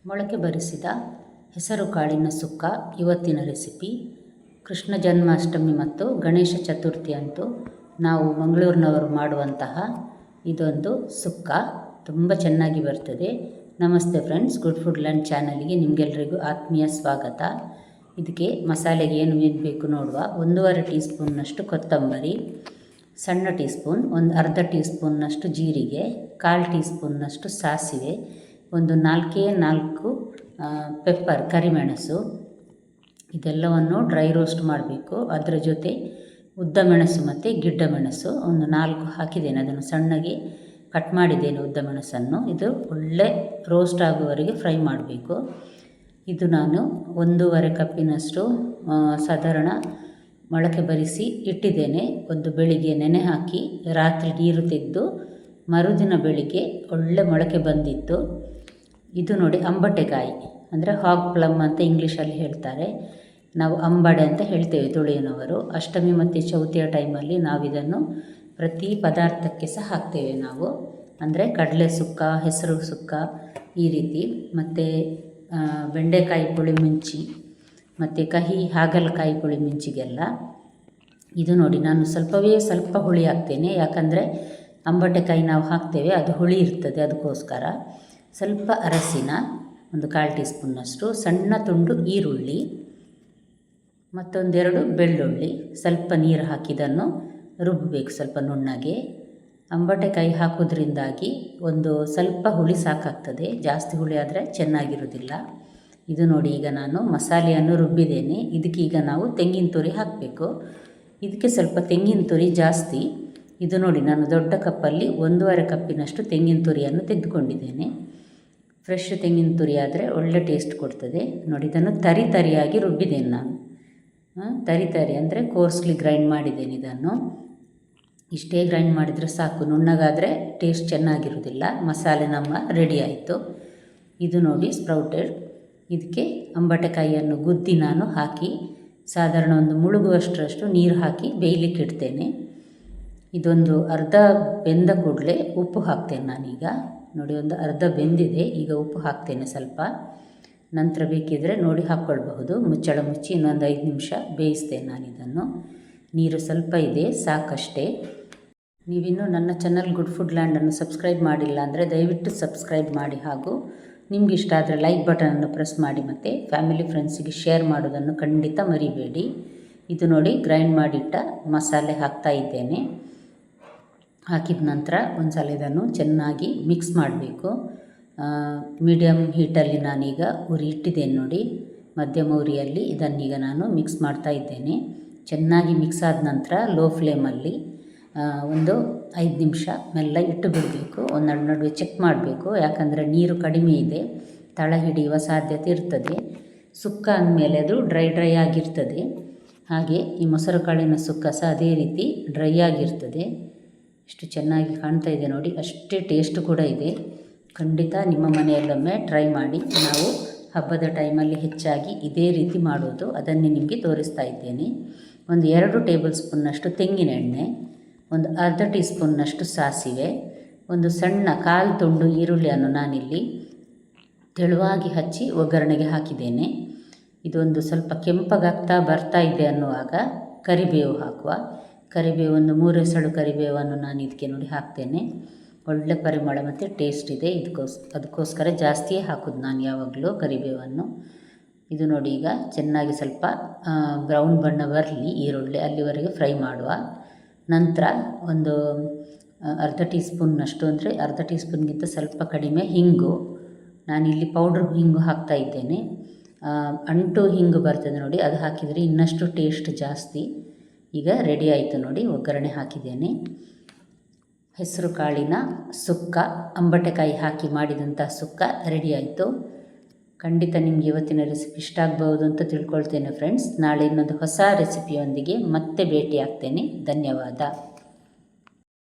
ಮೊಳಕೆ ಬರಿಸಿದ ಹೆಸರು ಕಾಳಿನ ಸುಕ್ಕ ಇವತ್ತಿನ ರೆಸಿಪಿ. ಕೃಷ್ಣ ಜನ್ಮಾಷ್ಟಮಿ ಮತ್ತು ಗಣೇಶ ಚತುರ್ಥಿ ಅಂತೂ ನಾವು ಮಂಗಳೂರಿನವರು ಮಾಡುವಂತಹ ಇದೊಂದು ಸುಕ್ಕ ತುಂಬ ಚೆನ್ನಾಗಿ ಬರ್ತದೆ. ನಮಸ್ತೆ ಫ್ರೆಂಡ್ಸ್, ಗುಡ್ ಫುಡ್ ಲ್ಯಾಂಡ್ ಚಾನಲ್ಗೆ ನಿಮಗೆಲ್ಲರಿಗೂ ಆತ್ಮೀಯ ಸ್ವಾಗತ. ಇದಕ್ಕೆ ಮಸಾಲೆಗೆ ಏನು ಬೇಕು ನೋಡುವ. 1.5 ಟೀ ಸ್ಪೂನ್ನಷ್ಟು ಕೊತ್ತಂಬರಿ, ಸಣ್ಣ ಟೀ ಸ್ಪೂನ್, ಒಂದು ಅರ್ಧ ಟೀ ಸ್ಪೂನ್ನಷ್ಟು ಜೀರಿಗೆ, 1/4 ಟೀ ಸ್ಪೂನ್ನಷ್ಟು ಸಾಸಿವೆ, ಒಂದು 4 ಪೆಪ್ಪರ್ ಕರಿಮೆಣಸು. ಇದೆಲ್ಲವನ್ನು ಡ್ರೈ ರೋಸ್ಟ್ ಮಾಡಬೇಕು. ಅದರ ಜೊತೆ ಉದ್ದ ಮೆಣಸು ಮತ್ತು ಗಿಡ್ಡ ಮೆಣಸು ಒಂದು 4 ಹಾಕಿದ್ದೇನೆ. ಅದನ್ನು ಸಣ್ಣಗೆ ಕಟ್ ಮಾಡಿದ್ದೇನೆ ಉದ್ದ ಮೆಣಸನ್ನು. ಇದು ಒಳ್ಳೆ ರೋಸ್ಟ್ ಆಗುವವರೆಗೆ ಫ್ರೈ ಮಾಡಬೇಕು. ಇದು ನಾನು 1.5 ಕಪ್ಪಿನಷ್ಟು ಸಾಧಾರಣ ಮೊಳಕೆ ಬರಿಸಿ ಇಟ್ಟಿದ್ದೇನೆ. ಒಂದು ಬೆಳಿಗ್ಗೆ ನೆನೆ ಹಾಕಿ ರಾತ್ರಿ ನೀರು ತೆಗೆದು ಮರುದಿನ ಬೆಳಿಗ್ಗೆ ಒಳ್ಳೆ ಮೊಳಕೆ ಬಂದಿತ್ತು. ಇದು ನೋಡಿ ಅಂಬಟೆಕಾಯಿ, ಅಂದರೆ ಹಾಗ್ ಪ್ಲಮ್ ಅಂತ ಇಂಗ್ಲೀಷಲ್ಲಿ ಹೇಳ್ತಾರೆ. ನಾವು ಅಂಬಡೆ ಅಂತ ಹೇಳ್ತೇವೆ ತುಳುವಿನವರು. ಅಷ್ಟಮಿ ಮತ್ತು ಚೌತಿಯ ಟೈಮಲ್ಲಿ ನಾವು ಇದನ್ನು ಪ್ರತಿ ಪದಾರ್ಥಕ್ಕೆ ಸಹ ಹಾಕ್ತೇವೆ ನಾವು. ಅಂದರೆ ಕಡಲೆ ಸುಕ್ಕ, ಹೆಸರು ಸುಕ್ಕ ಈ ರೀತಿ, ಮತ್ತು ಬೆಂಡೆಕಾಯಿ ಪುಳಿ ಮುಂಚಿ ಮತ್ತು ಕಹಿ ಹಾಗಲಕಾಯಿ ಪುಳಿ ಮುಂಚಿಗೆಲ್ಲ. ಇದು ನೋಡಿ ನಾನು ಸ್ವಲ್ಪ ಹುಳಿ ಹಾಕ್ತೇನೆ, ಯಾಕಂದರೆ ಅಂಬಟೆಕಾಯಿ ನಾವು ಹಾಕ್ತೇವೆ ಅದು ಹುಳಿ ಇರ್ತದೆ, ಅದಕ್ಕೋಸ್ಕರ. ಸ್ವಲ್ಪ ಅರಸಿನ, ಒಂದು 1/4 ಟೀ ಸ್ಪೂನ್ನಷ್ಟು, ಸಣ್ಣ ತುಂಡು ಈರುಳ್ಳಿ, ಮತ್ತೊಂದೆರಡು ಬೆಳ್ಳುಳ್ಳಿ. ಸ್ವಲ್ಪ ನೀರು ಹಾಕಿದನ್ನು ರುಬ್ಬಬೇಕು ಸ್ವಲ್ಪ ನುಣ್ಣಗೆ. ಅಂಬಟೆಕಾಯಿ ಹಾಕೋದ್ರಿಂದಾಗಿ ಒಂದು ಸ್ವಲ್ಪ ಹುಳಿ ಸಾಕಾಗ್ತದೆ, ಜಾಸ್ತಿ ಹುಳಿ ಆದರೆ ಚೆನ್ನಾಗಿರೋದಿಲ್ಲ. ಇದು ನೋಡಿ ಈಗ ನಾನು ಮಸಾಲೆಯನ್ನು ರುಬ್ಬಿದ್ದೇನೆ. ಇದಕ್ಕೀಗ ನಾವು ತೆಂಗಿನ ತುರಿ ಹಾಕಬೇಕು. ಇದಕ್ಕೆ ಸ್ವಲ್ಪ ತೆಂಗಿನ ತುರಿ ಜಾಸ್ತಿ. ಇದು ನೋಡಿ ನಾನು ದೊಡ್ಡ ಕಪ್ಪಲ್ಲಿ 1.5 ಕಪ್ಪಿನಷ್ಟು ತೆಂಗಿನ ತುರಿಯನ್ನು ತೆಗೆದುಕೊಂಡಿದ್ದೇನೆ. ಫ್ರೆಶ್ ತೆಂಗಿನ ತುರಿ ಆದರೆ ಒಳ್ಳೆ ಟೇಸ್ಟ್ ಕೊಡ್ತದೆ. ನೋಡಿ ಇದನ್ನು ತರಿಯಾಗಿ ರುಬ್ಬಿದ್ದೇನೆ ನಾನು. ತರಿ ಅಂದರೆ ಕೋರ್ಸ್ಲಿ ಗ್ರೈಂಡ್ ಮಾಡಿದ್ದೇನೆ ಇದನ್ನು. ಇಷ್ಟೇ ಗ್ರೈಂಡ್ ಮಾಡಿದರೆ ಸಾಕು, ನುಣ್ಣಗಾದರೆ ಟೇಸ್ಟ್ ಚೆನ್ನಾಗಿರೋದಿಲ್ಲ. ಮಸಾಲೆ ನಮ್ಮ ರೆಡಿ ಆಯಿತು. ಇದು ನೋಡಿ ಸ್ಪ್ರೌಟೆಡ್. ಇದಕ್ಕೆ ಅಂಬಟೆಕಾಯಿಯನ್ನು ಗುದ್ದಿ ನಾನು ಹಾಕಿ ಸಾಧಾರಣ ಒಂದು ಮುಳುಗುವಷ್ಟರಷ್ಟು ನೀರು ಹಾಕಿ ಬೇಯಲಿಕ್ಕೆ ಇಡ್ತೇನೆ. ಇದೊಂದು ಅರ್ಧ ಬೆಂದ ಕೂಡಲೇ ಉಪ್ಪು ಹಾಕ್ತೇನೆ ನಾನೀಗ. ನೋಡಿ ಒಂದು ಅರ್ಧ ಬೆಂದಿದೆ. ಈಗ ಉಪ್ಪು ಹಾಕ್ತೇನೆ ಸ್ವಲ್ಪ. ನಂತರ ಬೇಕಿದ್ದರೆ ನೋಡಿ ಹಾಕ್ಕೊಳ್ಬಹುದು. ಮುಚ್ಚಳ ಮುಚ್ಚಿ ಇನ್ನೊಂದು 5 ನಿಮಿಷ ಬೇಯಿಸ್ತೇನೆ ನಾನಿದನ್ನು. ನೀರು ಸ್ವಲ್ಪ ಇದೆ, ಸಾಕಷ್ಟೇ. ನೀವಿನ್ನೂ ನನ್ನ ಚಾನಲ್ ಗುಡ್ ಫುಡ್ ಲ್ಯಾಂಡನ್ನು ಸಬ್ಸ್ಕ್ರೈಬ್ ಮಾಡಿಲ್ಲ ಅಂದರೆ ದಯವಿಟ್ಟು ಸಬ್ಸ್ಕ್ರೈಬ್ ಮಾಡಿ, ಹಾಗೂ ನಿಮ್ಗೆ ಇಷ್ಟ ಆದರೆ ಲೈಕ್ ಬಟನನ್ನು ಪ್ರೆಸ್ ಮಾಡಿ, ಮತ್ತು ಫ್ಯಾಮಿಲಿ ಫ್ರೆಂಡ್ಸಿಗೆ ಶೇರ್ ಮಾಡೋದನ್ನು ಖಂಡಿತ ಮರಿಬೇಡಿ. ಇದು ನೋಡಿ ಗ್ರೈಂಡ್ ಮಾಡಿಟ್ಟ ಮಸಾಲೆ ಹಾಕ್ತಾ ಇದ್ದೇನೆ. ಹಾಕಿದ ನಂತರ ಒಂದು ಸಲ ಇದನ್ನು ಚೆನ್ನಾಗಿ ಮಿಕ್ಸ್ ಮಾಡಬೇಕು. ಮೀಡಿಯಮ್ ಹೀಟಲ್ಲಿ ನಾನೀಗ ಉರಿ ಇಟ್ಟಿದ್ದೇನೆ ನೋಡಿ, ಮಧ್ಯಮ ಉರಿಯಲ್ಲಿ ಇದನ್ನೀಗ ನಾನು ಮಿಕ್ಸ್ ಮಾಡ್ತಾ ಇದ್ದೇನೆ. ಚೆನ್ನಾಗಿ ಮಿಕ್ಸ್ ಆದ ನಂತರ ಲೋ ಫ್ಲೇಮಲ್ಲಿ ಒಂದು 5 ನಿಮಿಷ ಮೆಲ್ಲ ಇಟ್ಟು ಬಿಡಬೇಕು. ನಡುವೆ ಚೆಕ್ ಮಾಡಬೇಕು, ಯಾಕಂದರೆ ನೀರು ಕಡಿಮೆ ಇದೆ, ತಳ ಹಿಡಿಯುವ ಸಾಧ್ಯತೆ ಇರ್ತದೆ. ಸುಕ್ಕ ಅಂದಮೇಲೆ ಅದು ಡ್ರೈ ಆಗಿರ್ತದೆ. ಹಾಗೆ ಈ ಮೊಸರು ಕಾಳಿನ ಸುಕ್ಕ ಸಹ ಅದೇ ರೀತಿ ಡ್ರೈ ಆಗಿರ್ತದೆ. ಎಷ್ಟು ಚೆನ್ನಾಗಿ ಕಾಣ್ತಾ ಇದೆ ನೋಡಿ, ಅಷ್ಟೇ ಟೇಸ್ಟ್ ಕೂಡ ಇದೆ. ಖಂಡಿತ ನಿಮ್ಮ ಮನೆಯಲ್ಲೊಮ್ಮೆ ಟ್ರೈ ಮಾಡಿ. ನಾವು ಹಬ್ಬದ ಟೈಮಲ್ಲಿ ಹೆಚ್ಚಾಗಿ ಇದೇ ರೀತಿ ಮಾಡೋದು, ಅದನ್ನೇ ನಿಮಗೆ ತೋರಿಸ್ತಾ ಇದ್ದೇನೆ. ಒಂದು 2 ಟೇಬಲ್ ಸ್ಪೂನ್ನಷ್ಟು ತೆಂಗಿನ ಎಣ್ಣೆ, ಒಂದು ಅರ್ಧ ಟೀ ಸ್ಪೂನ್ನಷ್ಟು ಸಾಸಿವೆ, ಒಂದು ಸಣ್ಣ 1/4 ತುಂಡು ಈರುಳ್ಳಿಯನ್ನು ನಾನಿಲ್ಲಿ ತೆಳುವಾಗಿ ಹಚ್ಚಿ ಒಗ್ಗರಣೆಗೆ ಹಾಕಿದ್ದೇನೆ. ಇದೊಂದು ಸ್ವಲ್ಪ ಕೆಂಪಗಾಗ್ತಾ ಬರ್ತಾ ಇದೆ ಅನ್ನುವಾಗ ಕರಿಬೇವು ಹಾಕುವ. ಕರಿಬೇವು ಒಂದು 3 ಎಸಳು ಕರಿಬೇವನ್ನು ನಾನು ಇದಕ್ಕೆ ನೋಡಿ ಹಾಕ್ತೇನೆ. ಒಳ್ಳೆ ಪರಿಮಳ ಮತ್ತು ಟೇಸ್ಟ್ ಇದೆ. ಅದಕ್ಕೋಸ್ಕರ ಜಾಸ್ತಿಯೇ ಹಾಕೋದು ನಾನು ಯಾವಾಗಲೂ ಕರಿಬೇವನ್ನು. ಇದು ನೋಡಿ ಈಗ ಚೆನ್ನಾಗಿ ಸ್ವಲ್ಪ ಬ್ರೌನ್ ಬಣ್ಣ ಬರಲಿ ಈರುಳ್ಳಿ, ಅಲ್ಲಿವರೆಗೆ ಫ್ರೈ ಮಾಡುವ. ನಂತರ ಒಂದು ಅರ್ಧ ಟೀ ಸ್ಪೂನ್ನಷ್ಟು, ಅಂದರೆ ಅರ್ಧ ಟೀ ಸ್ಪೂನ್ಗಿಂತ ಸ್ವಲ್ಪ ಕಡಿಮೆ ಹಿಂಗು, ನಾನಿಲ್ಲಿ ಪೌಡ್ರ್ ಹಿಂಗು ಹಾಕ್ತಾ ಇದ್ದೇನೆ. ಅಂಟು ಹಿಂಗು ಬರ್ತದೆ ನೋಡಿ, ಅದು ಹಾಕಿದರೆ ಇನ್ನಷ್ಟು ಟೇಸ್ಟ್ ಜಾಸ್ತಿ. ಈಗ ರೆಡಿ ಆಯಿತು ನೋಡಿ, ಒಗ್ಗರಣೆ ಹಾಕಿದ್ದೇನೆ. ಹೆಸರು ಕಾಳಿನ ಸುಕ್ಕ, ಅಂಬಟೆಕಾಯಿ ಹಾಕಿ ಮಾಡಿದಂಥ ಸುಕ್ಕ ರೆಡಿ ಆಯಿತು. ಖಂಡಿತ ನಿಮಗೆ ಇವತ್ತಿನ ರೆಸಿಪಿ ಇಷ್ಟ ಆಗ್ಬೋದು ಅಂತ ತಿಳ್ಕೊಳ್ತೇನೆ ಫ್ರೆಂಡ್ಸ್. ನಾಳೆ ಇನ್ನೊಂದು ಹೊಸ ರೆಸಿಪಿಯೊಂದಿಗೆ ಮತ್ತೆ ಭೇಟಿ ಆಗ್ತೇನೆ. ಧನ್ಯವಾದ.